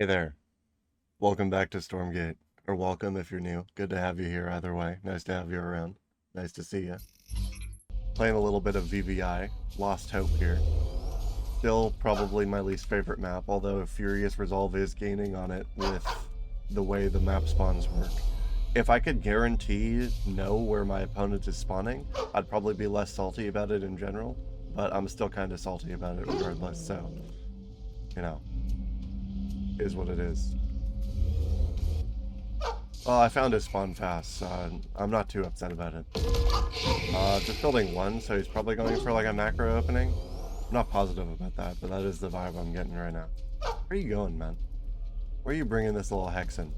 Hey there. Welcome back to Stormgate. Or welcome if you're new. Good to have you here either way. Nice to have you around. Nice to see you. Playing a little bit of VVI. Lost Hope here. Still probably my least favorite map, although Furious Resolve is gaining on it with the way the map spawns work. If I could guarantee know where my opponent is spawning, I'd probably be less salty about it in general, but I'm still kind of salty about it regardless, so, you know, is what it is. Well, I found his spawn fast, so I'm not too upset about it. Just building one, so he's probably going for like a macro opening. I'm not positive about that, but that is the vibe I'm getting right now. Where are you going, man? Where are you bringing this little hex in?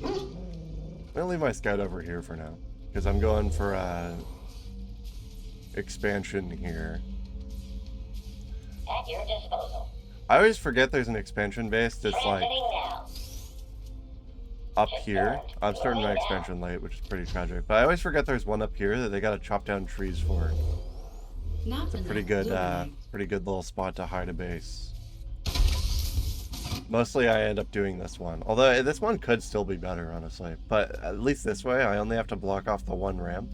I'm gonna leave my scout over here for now, because I'm going for expansion here. At your disposal. I always forget there's an expansion base that's like up here. I'm starting my expansion late, which is pretty tragic. But I always forget there's one up here that they gotta chop down trees for. It's a pretty good little spot to hide a base. Mostly I end up doing this one. Although this one could still be better, honestly. But at least this way, I only have to block off the one ramp.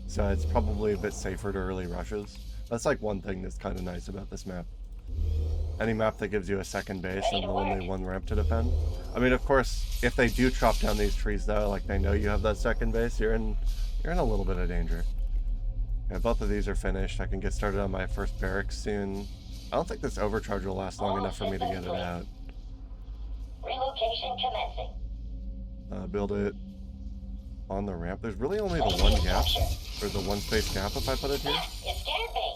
So it's probably a bit safer to early rushes. That's like one thing that's kind of nice about this map. Any map that gives you a second base and only one ramp to defend. I mean, of course, if they do chop down these trees though, like they know you have that second base, you're in a little bit of danger. Yeah, both of these are finished. I can get started on my first barracks soon. I don't think this overcharge will last long enough for me to get it out. Relocation commencing. Build it on the ramp. There's really only the one gap, or the one space gap if I put it here. It scared me.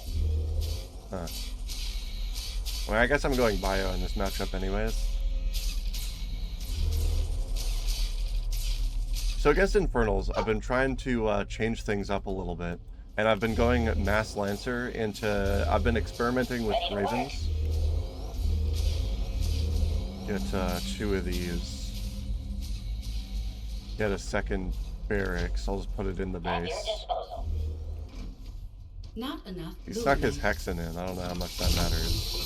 Huh. Well, I guess I'm going bio in this matchup anyways. So against Infernals, I've been trying to change things up a little bit. And I've been going Mass Lancer into... I've been experimenting with Ravens. Get two of these. Get a second barracks. I'll just put it in the base. Not enough. He stuck his Hexen in. I don't know how much that matters.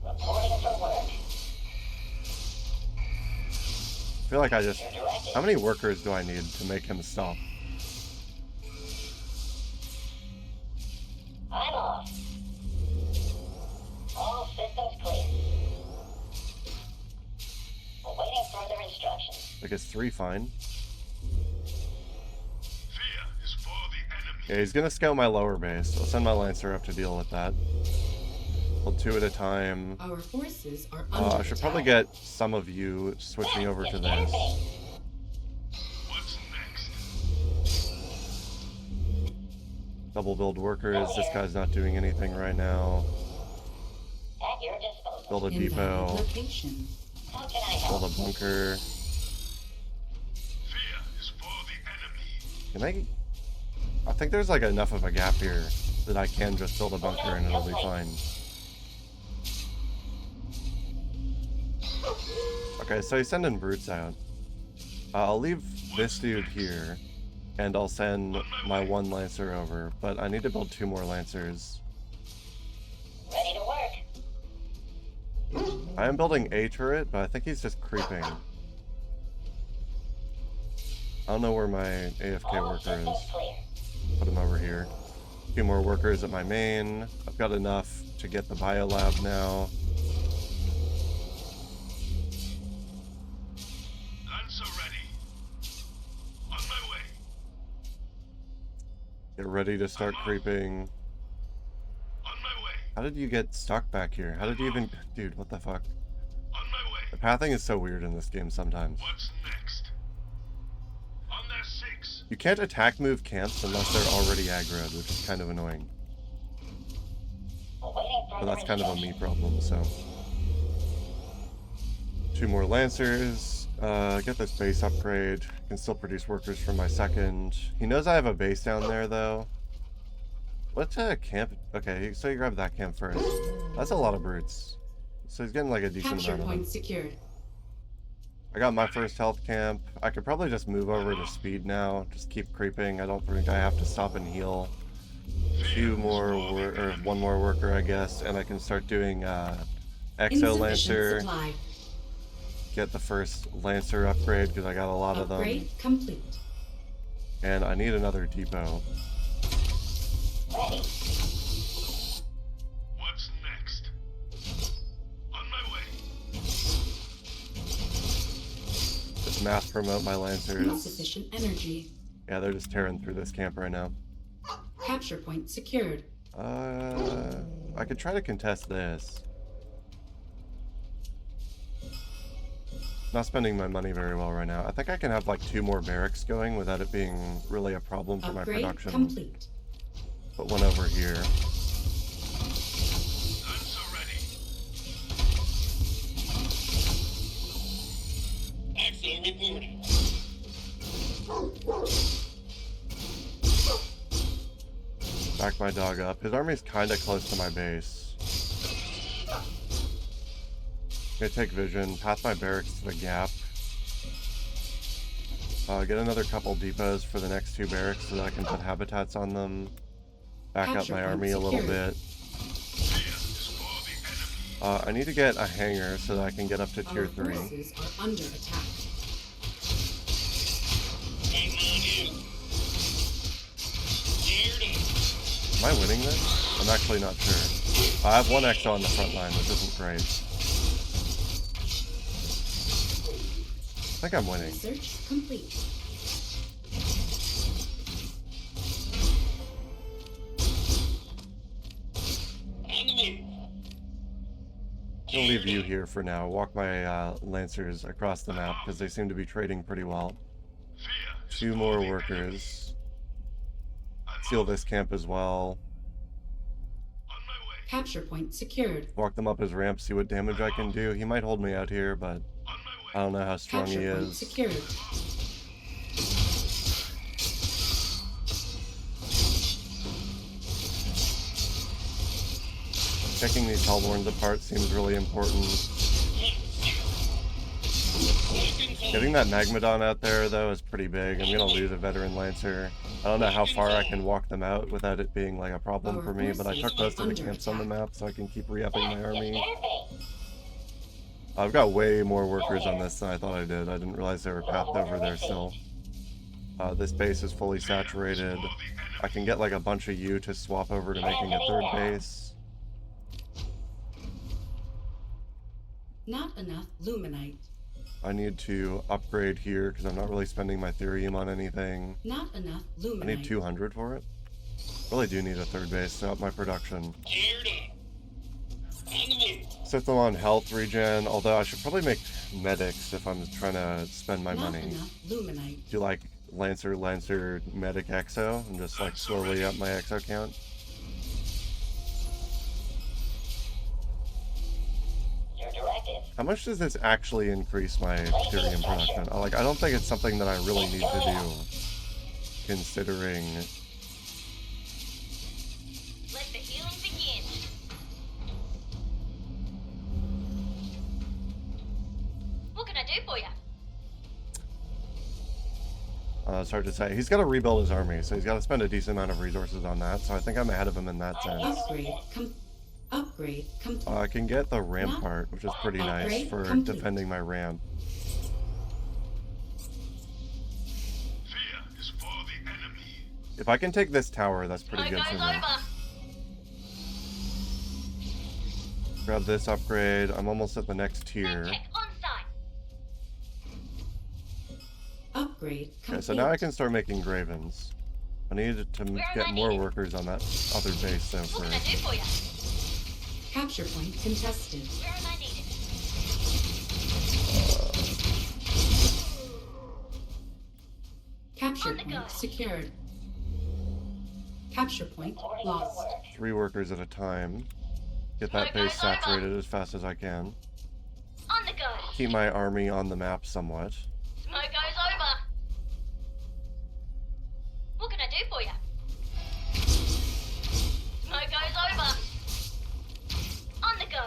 Reporting for work. I feel like I just... How many workers do I need to make him stop? I'm off. All systems clear. Awaiting further instructions. Like, is 3 fine? Fear is for the enemy. Yeah, he's gonna scout my lower base. I'll send my Lancer up to deal with that. Build 2 at a time. Our forces are under I should probably get some of you switching over to this. What's next? Double build workers. This guy's not doing anything right now. At your disposal. Build a in depot. location. How can I help? Build a bunker. Fear is for the enemy. Can I think there's like enough of a gap here that I can just build a bunker and it'll be fine. Okay, so he's sending brutes out. I'll leave this dude here, and I'll send my one Lancer over, but I need to build 2 more Lancers. Ready to work. I am building a turret, but I think he's just creeping. I don't know where my AFK All worker systems is. clear. Put him over here. 2 more workers at my main. I've got enough to get the biolab now. Lancer ready. On my way. Get ready to start creeping. On my way. How did you get stuck back here? How did you even... Dude, what the fuck? On my way. The pathing is so weird in this game sometimes. What's next? On their 6. You can't attack move camps unless they're already aggroed, which is kind of annoying. Awaiting But further that's kind of a instructions. me problem, so... 2 more Lancers. Get this base upgrade. Can still produce workers for my second. He knows I have a base down there, though. What's a camp? Okay, so you grab that camp first. That's a lot of brutes. So he's getting like a decent Capture amount of them. point secured. I got my first health camp. I could probably just move over to speed now. Just keep creeping. I don't think I have to stop and heal. Two more or one more worker, I guess, and I can start doing Exo Insufficient Lancer. supply. Get the first Lancer upgrade because I got a lot of them. Upgrade complete. And I need another depot. Ready. What's next? On my way. Just mass promote my Lancers. Insufficient energy. Yeah, they're just tearing through this camp right now. Capture point secured. I could try to contest this. Not spending my money very well right now. I think I can have like 2 more barracks going without it being really a problem for my Upgrade production. complete. Put one over here. I'm so ready. Exo reporting. Back my dog up. His army's kind of close to my base. Gonna take vision, path my barracks to the gap. Get another couple depots for the next 2 barracks so that I can put habitats on them. Back up Capture my point army a little secured. bit. I need to get a hangar so that I can get up to tier Our 3. forces are under attack. Waiting on you. Geared up. Am I winning this? I'm actually not sure. I have 1 Exo on the front line, which isn't great. I think I'm winning. Search complete. On the move. I'm gonna leave you here for now. Walk my Lancers across the map because they seem to be trading pretty well. Fear is 2 for more the workers. I'm Seal on this camp as well. my way. Capture point secured. Walk them up his ramp, see what damage I can do. He might hold me out here, but On my I way. don't know how strong he Capture point is. secured. Checking these Hellborns apart seems really important. Getting that Magmadon out there, though, is pretty big. I'm gonna lose a veteran Lancer. I don't know how far I can walk them out without it being like a problem for me, but I took most of the camps on the map so I can keep re-upping my You army. scared me. I've got way more workers on this than I thought I did. I didn't realize they were pathed over there still. This base is fully saturated. I can get like a bunch of you to swap over to making a 3rd base. Not enough luminite. I need to upgrade here because I'm not really spending my Therium on anything. Not enough I luminite. need 200 for it. Really do need a 3rd base to up my production. Geared up. On the move. Set them on health regen, although I should probably make medics if I'm trying to spend my Not money. enough luminite. Do like Lancer, medic, Exo, and just like slowly up my Exo count. Your directive. How much does this actually increase my Therium production? I don't think it's something that I really need to do, considering Let the healing begin. What can I do for you? it's hard to say. He's got to rebuild his army, so he's got to spend a decent amount of resources on that. So I think I'm ahead of him in that sense. Upgrade complete. I can get the rampart, which is pretty nice Upgrade for complete. defending my ramp. Fear is for the enemy. If I can take this tower, that's pretty good Smoke for goes me. over. Grab this upgrade. I'm almost at the next tier. Check on site. Upgrade complete. Okay, so now I can start making Gravens. I need to get more workers on that other base though What can I first. do for you? Capture point contested. Where am I needed? Capture On the go. point secured. Capture point Reporting for lost. work. 3 workers at a time. Get that Smoke base goes over. saturated as fast as I can. On the go. Keep my army on the map somewhat. Smoke goes over. What can I do for you? Smoke goes over. On the go.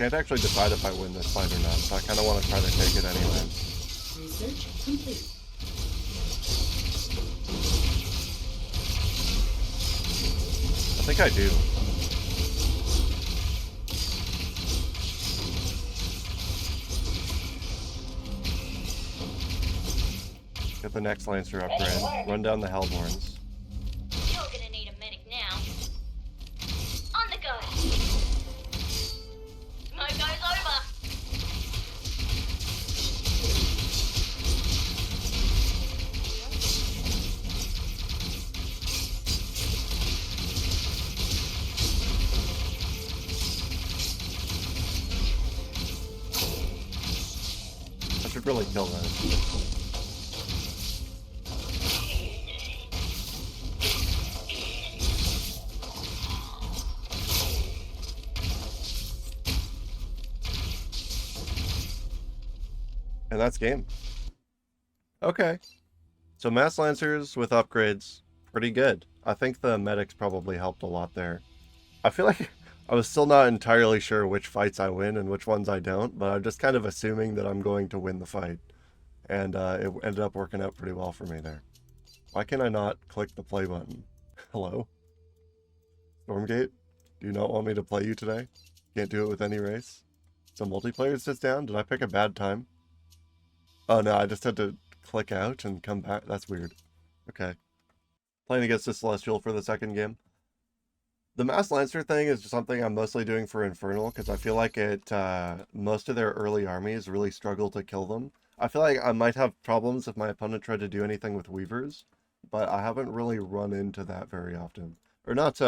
can't actually decide if I win this fight or not, so I kind of want to try to take it anyway. Research complete. I think I do. Get the next Lancer upgrade. Run down the Hellborns. You're gonna need a medic now. On the go. Smoke goes over. I should really kill those. And that's game. Okay. So Mass Lancers with upgrades, pretty good. I think the medics probably helped a lot there. I feel like I was still not entirely sure which fights I win and which ones I don't, but I'm just kind of assuming that I'm going to win the fight. And it ended up working out pretty well for me there. Why can I not click the play button? Hello? Stormgate? Do you not want me to play you today? Can't do it with any race? So multiplayer sits down? Did I pick a bad time? Oh no, I just had to click out and come back. That's weird. Okay. Playing against the Celestial for the second game. The Mass Lancer thing is just something I'm mostly doing for Infernal, because I feel like most of their early armies really struggle to kill them. I feel like I might have problems if my opponent tried to do anything with Weavers, but I haven't really run into that very often. Or not,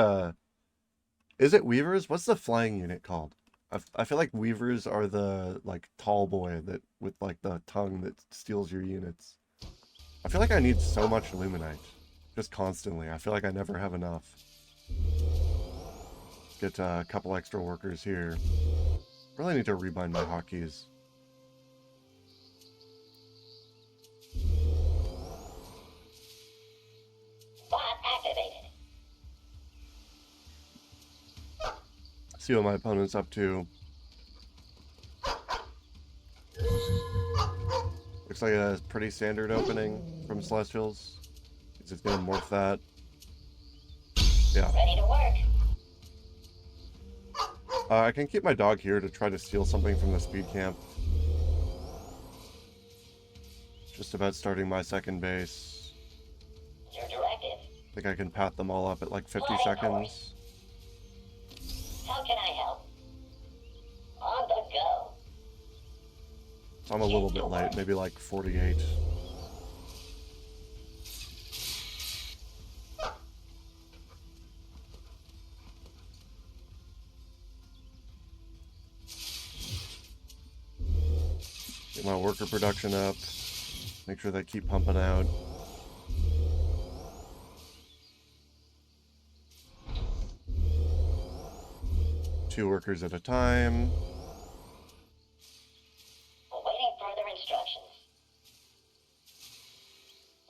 is it Weavers? What's the flying unit called? I feel like Weavers are the, like, tall boy that with, like, the tongue that steals your units. I feel like I need so much Luminite. Just constantly. I feel like I never have enough. Get a couple extra workers here. Really need to rebind my hotkeys. Bot activated. See what my opponent's up to. Looks like a pretty standard opening from Celestials. He's just gonna morph that. Yeah. Ready to work. I can keep my dog here to try to steal something from the speed camp. Just about starting my second base. Your directive. I think I can pat them all up at like 50 seconds. How can I help? On the go. So I'm a little bit late, maybe like 48. Get my worker production up. Make sure they keep pumping out. Two workers at a time. Awaiting further instructions.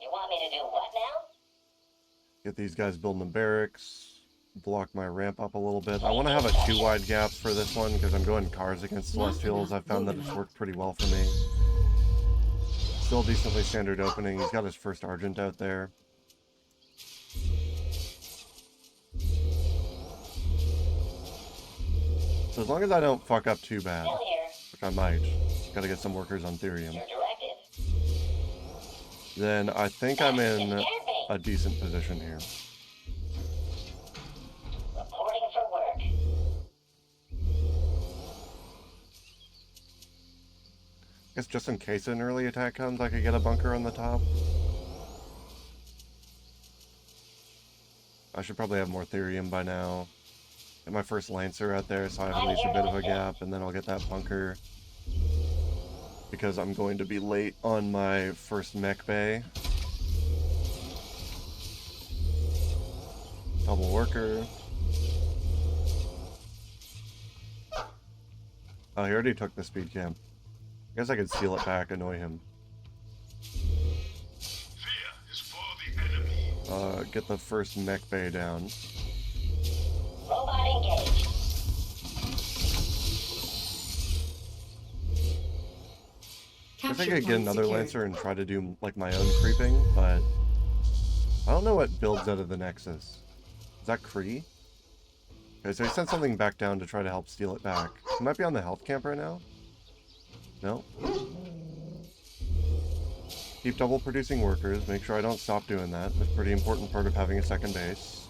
You want me to do what now? Get these guys building the barracks. Block my ramp up a little bit. I want to have a 2 wide gap for this one because I'm going cars against Celestials. I found that it's worked pretty well for me. Still decently standard opening. He's got his first Argent out there. So as long as I don't fuck up too bad, Still here. which I might, gotta get some workers on Therium, Your directive. then I think I'm in Scared me. a decent position here. Reporting for work. I guess just in case an early attack comes, I could get a bunker on the top. I should probably have more Therium by now. Get my first Lancer out there so I have at least a bit of a gap, and then I'll get that bunker. Because I'm going to be late on my first mech bay. Double worker. Oh, he already took the speed camp. I guess I could steal it back, annoy him. Fear is for the enemy. Get the first mech bay down. Robot engaged. I think Capture I could get point another secured. Lancer and try to do like my own creeping, but I don't know what builds out of the Nexus. Is that Kree? Okay, so he sent something back down to try to help steal it back. He might be on the health camp right now. No? Keep double producing workers. Make sure I don't stop doing that. That's a pretty important part of having a second base.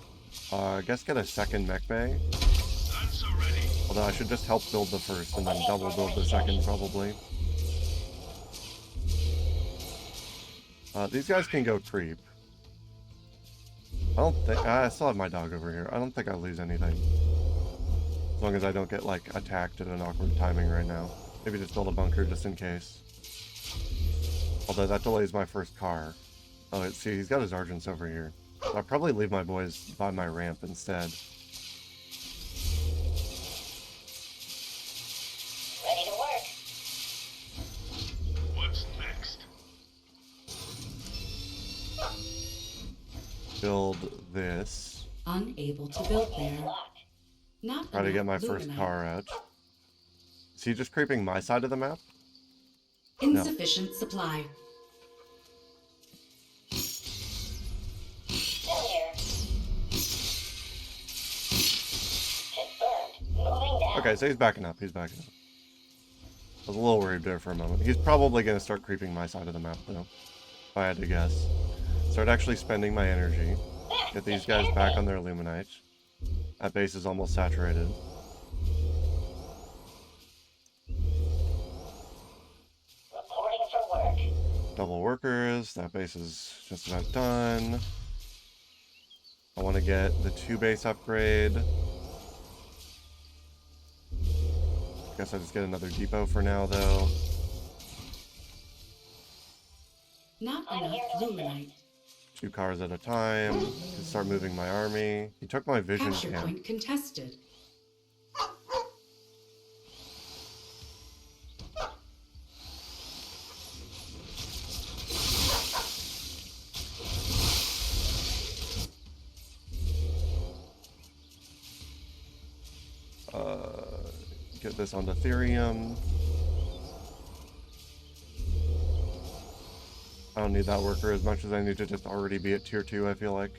I guess get a second mech bay. That's already. Although I should just help build the first and then double build the second probably. These guys can go creep. I don't think... I still have my dog over here. I don't think I lose anything. As long as I don't get, like, attacked at an awkward timing right now. Maybe just build a bunker just in case. Although that delays my first car. Oh, see, he's got his Argents over here. I'll probably leave my boys by my ramp instead. Ready to work. What's next? Build this. Unable to build there. Locked. Not Try to get my enough first luminite. car out. Is he just creeping my side of the map? Insufficient supply. Still here. Confirmed. Moving down. Okay, so he's backing up. He's backing up. I was a little worried there for a moment. He's probably going to start creeping my side of the map, though. If I had to guess. Start actually spending my energy. Get these guys back on their Luminite. That base is almost saturated. Reporting for work. Double workers. That base is just about done. I want to get the 2 base upgrade. Guess I just get another depot for now, though. Not I'm enough here to luminite. 2 cars at a time. Can start moving my army. He took my vision Capture camp. point contested. Get this onto Therium. I don't need that worker as much as I need to just already be at tier 2, I feel like.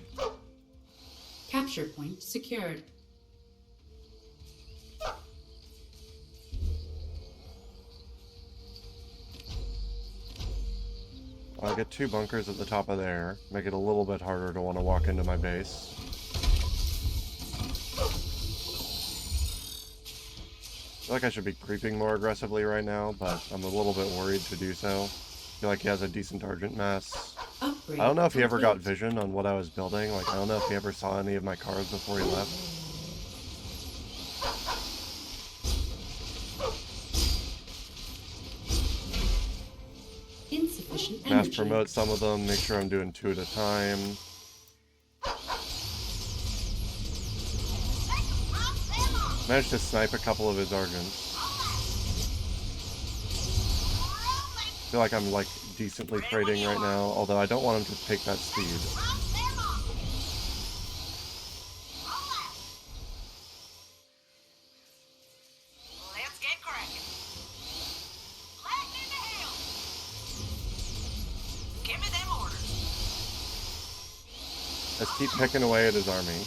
Capture point secured. I'll get 2 bunkers at the top of there. Make it a little bit harder to want to walk into my base. I feel like I should be creeping more aggressively right now, but I'm a little bit worried to do so. I feel like he has a decent Argent mass. Upgrade I don't know if he ever got complete. vision on what I was building. Like, I don't know if he ever saw any of my cars before he left. Insufficient Mass energy. promote some of them, make sure I'm doing 2 at a time. Managed to snipe a couple of his Argents. I feel like I'm like decently trading right now, although I don't want him to take that speed. Let's get cracking. Lightning in the hill. Give me them orders. Let's keep picking away at his army.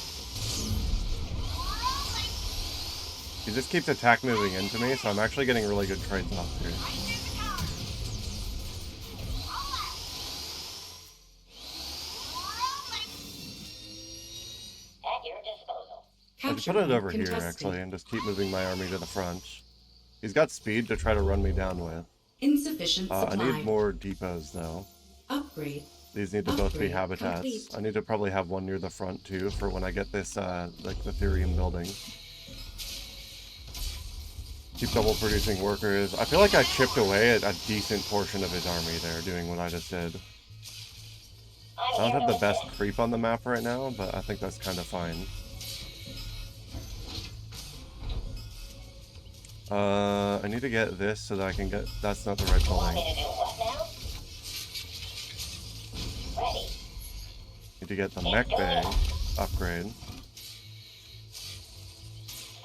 He just keeps attack moving into me, so I'm actually getting really good trades off here. At your disposal. I should Capture put it point over here, contested. actually, and just keep moving my army to the front. He's got speed to try to run me down with. Insufficient I supply. need more depots, though. Upgrade. These need to both be Upgrade habitats. complete. I need to probably have one near the front, too, for when I get this, like, the Therium building. Keep double producing workers. I feel like I chipped away at a decent portion of his army there, doing what I just did. I don't have the best creep on the map right now, but I think that's kind of fine. I need to get this so that I can get... That's not the right Want building. me to do what now? Ready. Need to get the mech bay upgrade.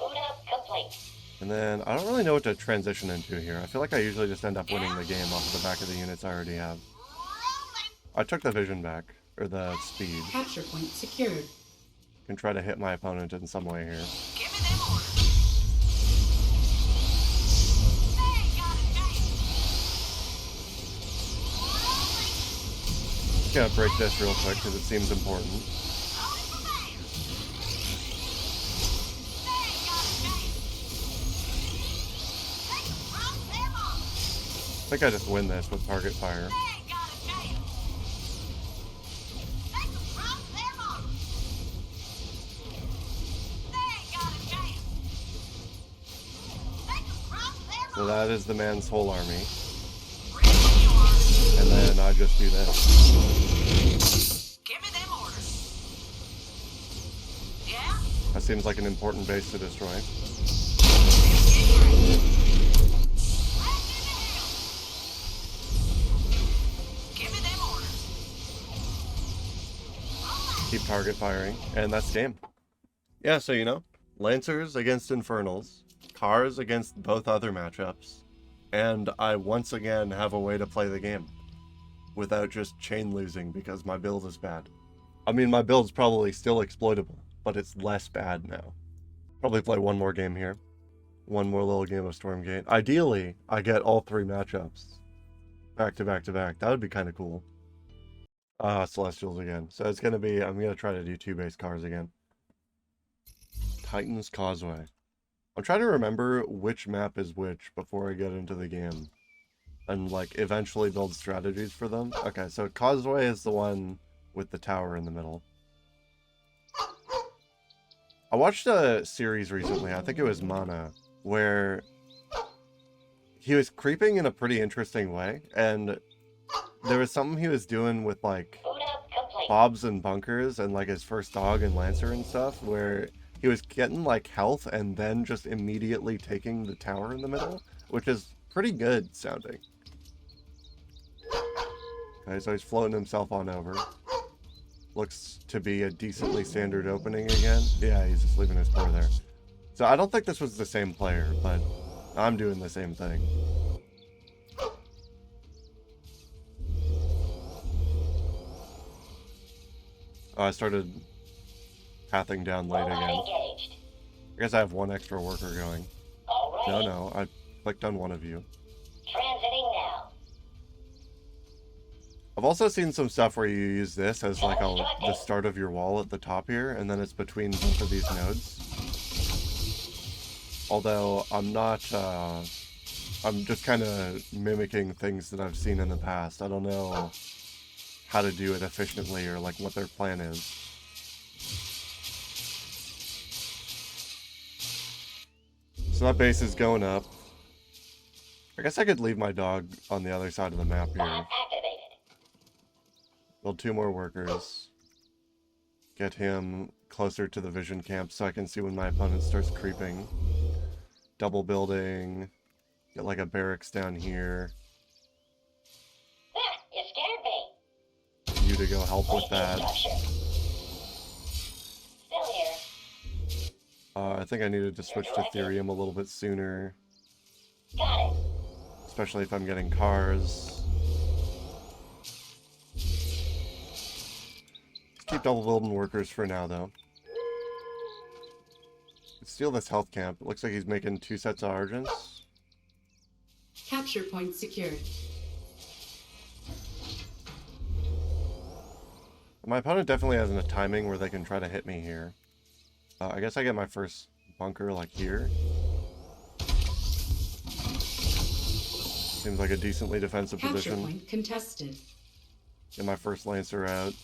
Boot up complete. And then I don't really know what to transition into here. I feel like I usually just end up winning the game off of the back of the units I already have. I took the vision back, or the speed. Capture point secured. Can try to hit my opponent in some way here. Give me them orders. Hey, got it, Rolling. Just gonna break this real quick because it seems important. Rolling for man. Hey, got it, take them from them on. I think I just win this with target fire. Hey, got it, take them from them on. Hey, got it, take them from them So on. that is the man's whole army. Ready when you are. And then I just do this. Give me them orders. Yeah? That seems like an important base to destroy. Let's get ready. Back in the hill. Give me them orders. Roll out. Keep target firing. And that's game. Yeah, so you know, Lancers against Infernals. Cars against both other matchups. And I once again have a way to play the game. Without just chain losing because my build is bad. I mean, my build's probably still exploitable, but it's less bad now. Probably play one more game here. One more little game of Stormgate. Ideally, I get all 3 matchups. Back to back to back. That would be kind of cool. Celestials again. So it's gonna be, I'm gonna try to do 2 base cars again. Titan's Causeway. I'm trying to remember which map is which before I get into the game. And, like, eventually build strategies for them. Okay, so Causeway is the one with the tower in the middle. I watched a series recently, I think it was Mana, where he was creeping in a pretty interesting way, and there was something he was doing with, like, Boot up complete. Bobs and Bunkers and, like, his first dog and Lancer and stuff, where he was getting, like, health and then just immediately taking the tower in the middle, which is pretty good sounding. Okay, so he's floating himself on over. Looks to be a decently standard opening again. Yeah, he's just leaving his core there. So I don't think this was the same player, but I'm doing the same thing. Oh, I started pathing down late Robot again. engaged. I guess I have one extra worker going. Alrighty. No, I clicked on one of you. Transiting now. I've also seen some stuff where you use this as like the start of your wall at the top here, and then it's between both of these nodes. Although I'm not, I'm just kind of mimicking things that I've seen in the past. I don't know how to do it efficiently or like what their plan is. So that base is going up. I guess I could leave my dog on the other side of the map here. Bot activated. Build 2 more workers. Get him closer to the vision camp so I can see when my opponent starts creeping. Double building. Get like a barracks down here. Ah, you scared me. You to go help with Placing that. structure. Still here. I think I needed to switch to Therium a little bit sooner. Got it. Especially if I'm getting cars. Keep double building workers for now, though. Steal this health camp. It looks like he's making 2 sets of Argents. Capture point secured. My opponent definitely has a timing where they can try to hit me here. I guess I get my first bunker, like, here. Seems like a decently defensive Capture position. point contested. Get my first Lancer out.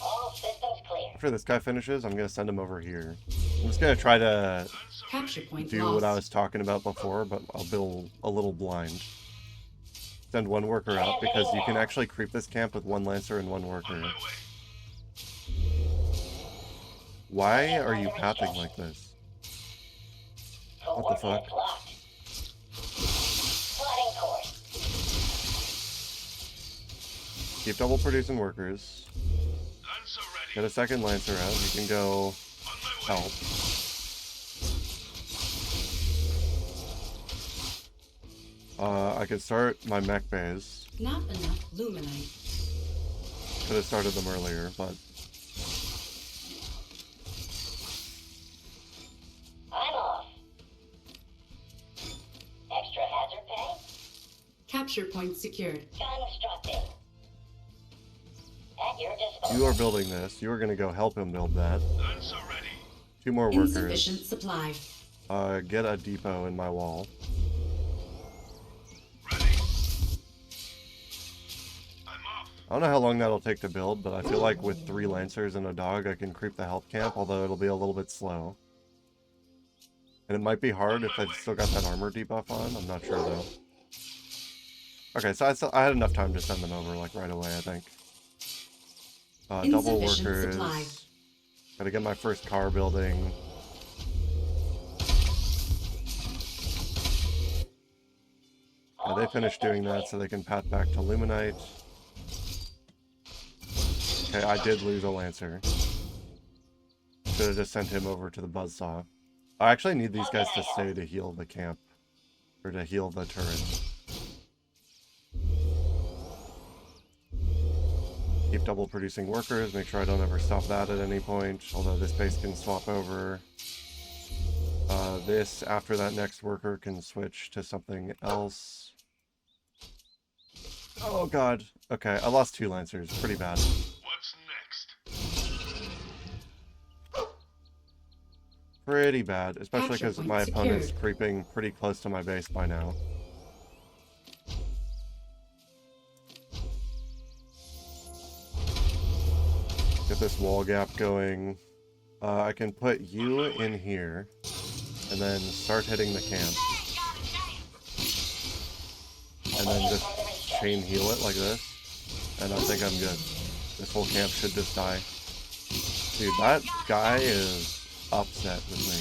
All systems clear. After this guy finishes, I'm going to send him over here. I'm just going to try to Capture point do lost. what I was talking about before, but I'll build a little blind. Send 1 worker out, because you can actually creep this camp with 1 Lancer and 1 worker. Why are you pathing like this? What the fuck? Coordinates locked. Plotting course. Keep double producing workers. Lancer ready. Get a second Lancer out. You can go On my way. help. I could start my mech base. Not enough luminite. Could have started them earlier, but I'm off. Extra hazard pay? Capture point secured. Constructing. At your disposal. you are building this. You are going to go help him build that. Guns are ready. 2 more workers. Insufficient supply. Get a depot in my wall. Ready. I'm off. I don't know how long that'll take to build, but I feel like with 3 lancers and a dog, I can creep the health camp, although it'll be a little bit slow. And it might be hard if I've still got that armor debuff on. I'm not sure, though. Okay, so I had enough time to send them over, like, right away, I think. Double Insufficient workers. supply. Gotta get my first car building. They finished doing that so they can path back to Luminite. Okay, I did lose a Lancer. Should have just sent him over to the Buzzsaw. I actually need these guys to stay to heal the camp. Or to heal the turret. Keep double producing workers, make sure I don't ever stop that at any point, although this base can swap over. This, after that next worker, can switch to something else. Oh god. Okay, I lost 2 Lancers. Pretty bad. What's next? Pretty bad, especially Capture because point my opponent's secured. creeping pretty close to my base by now. Get this wall gap going. I can put you in here, and then start hitting the camp, and then just chain heal it like this, and I think I'm good. This whole camp should just die. Dude, that guy is upset with me.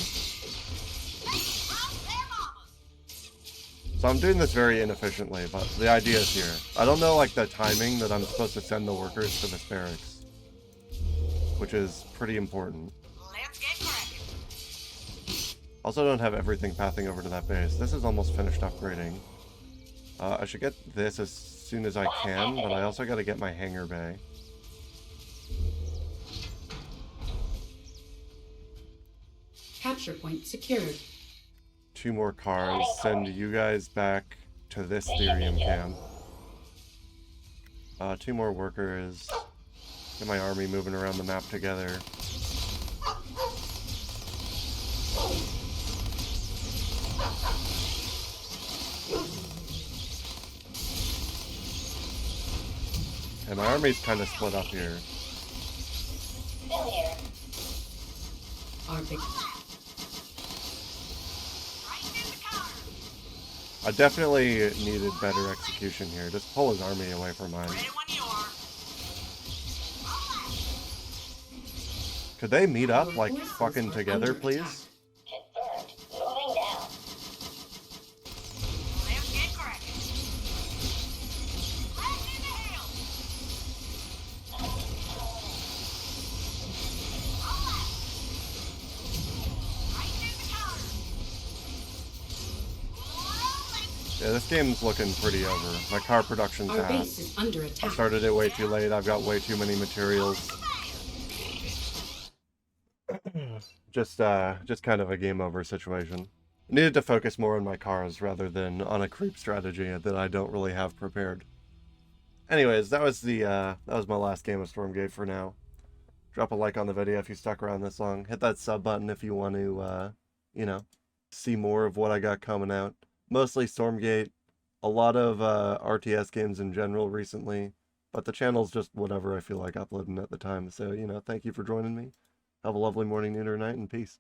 So I'm doing this very inefficiently, but the idea is here. I don't know, like, the timing that I'm supposed to send the workers to this barracks, which is pretty important. Let's get cracking. Also don't have everything pathing over to that base. This is almost finished upgrading. I should get this as soon as I can, but I also got to get my hangar bay. Capture point secured. 2 more cars. Send you guys back to this Therium camp. 2 more workers. Get my army moving around the map together. And my army's kind of split up here. Still here. Our big Right in the car. I definitely needed better execution here. Just pull his army away from mine. Ready when you are. Could they meet up, like, fucking together, please? Confirmed. Moving down. Let's get cracking. Right in the hill. Right in the car. Rolling. Yeah, this game's looking pretty over. My car production's Our half. base is under I attack. started it way too late. I've got way too many materials. Just kind of a game over situation. Needed to focus more on my cars rather than on a creep strategy that I don't really have prepared. Anyways, that was my last game of Stormgate for now. Drop a like on the video if you stuck around this long. Hit that sub button if you want to, you know, see more of what I got coming out. Mostly Stormgate, a lot of RTS games in general recently, but the channel's just whatever I feel like uploading at the time. So, you know, thank you for joining me. Have a lovely morning, noon, or night, and peace.